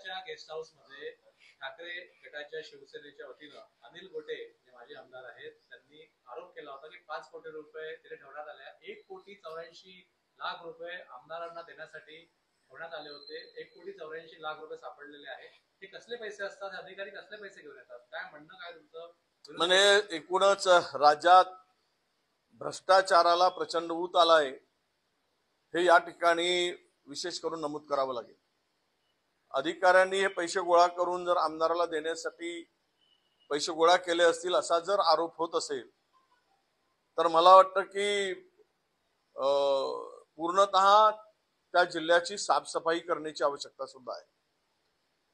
मंगळवेढ्याच्या guest house मध्ये ठाकरे गटाच्या शिवसेनेच्या वतीनं अनिल गोटे जे माजी आमदार आहेत त्यांनी आरोप केला होता की 5 कोटी रुपये तिथे ठेवण्यात आले, 1,84,00,000 रुपये आमदारांना देण्यासाठी ठेवण्यात आले होते. 1,84,00,000 रुपये सापडलेले आहेत. हे कसले पैसे असतात? अधिकारी कसले पैसे घेऊन येतात? काय म्हणणं काय तुमचं? म्हणजे एकूणच राज्यात भ्रष्टाचाराला प्रचंड ऊत आलाय हे या ठिकाणी विशेष करून नमूद करावं लागेल. अधिकाऱ्यांनी हे पैसे गोळा करून जर आमदाराला देण्यासाठी पैसे गोळा केले असतील असा जर आरोप होत असेल तर मला वाटतं की पूर्णतः त्या जिल्ह्याची साफसफाई करण्याची आवश्यकता सुद्धा आहे.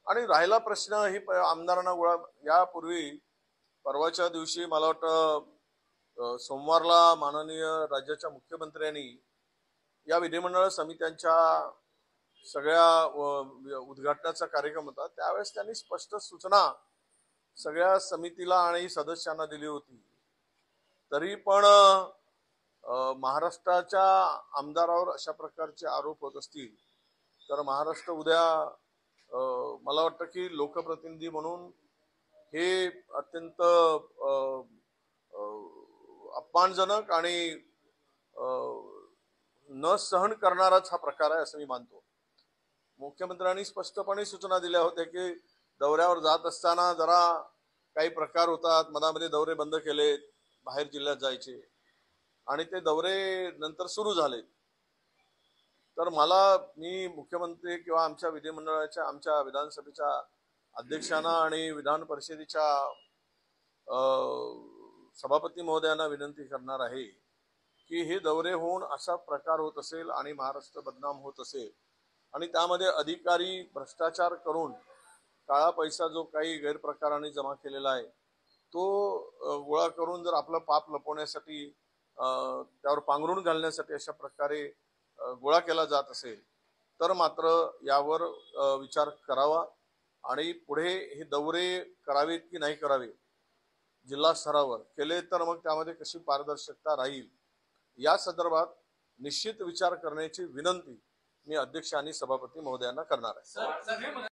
आणि राहिला प्रश्न ही आमदारांना गोळा, यापूर्वी परवाच्या दिवशी मला वाटतं सोमवारला माननीय राज्याच्या मुख्यमंत्र्यांनी या विधिमंडळ समित्यांच्या सगळ्या उद्घाटनाचा कार्यक्रम होता, त्यावेळेस त्यांनी स्पष्ट सूचना सगळ्या समितीला आणि सदस्यांना दिली होती. तरी पण महाराष्ट्राच्या आमदारावर अशा प्रकारचे आरोप होत असतील तर महाराष्ट्र उद्या मला वाटतं की लोकप्रतिनिधी म्हणून हे अत्यंत अपमानजनक आणि न सहन करणाराच हा प्रकार आहे असं मी मानतो. मुख्यमंत्र्यांनी स्पष्टपणे सूचना दिल्या होत्या की दौऱ्यावर जात असताना जरा काही प्रकार होतात, मधामध्ये दौरे बंद केलेत, बाहेर जिल्ह्यात जायचे आणि ते दौरे नंतर सुरू झाले. तर मी मुख्यमंत्री किंवा आमच्या विधिमंडळाच्या आमच्या विधानसभेच्या अध्यक्षांना आणि विधान परिषदेच्या सभापती महोदयांना विनंती करणार आहे की हे दौरे होऊन असा प्रकार होत असेल आणि महाराष्ट्र बदनाम होत असेल आणि त्यामध्ये अधिकारी भ्रष्टाचार करून काळा पैसा जो काही गैरप्रकाराने जमा केलेला आहे तो गोळा करून जर आपलं पाप लपवण्यासाठी त्यावर पांघरून घालण्यासाठी अशा प्रकारे गोळा केला जात असेल तर मात्र यावर विचार करावा आणि पुढे हे दौरे करावेत की नाही करावे, जिल्हा स्तरावर केले तर मग त्यामध्ये कशी पारदर्शकता राहील या संदर्भात निश्चित विचार करण्याची विनंती मी अध्यक्ष आणि सभापती महोदयांना करणार आहे.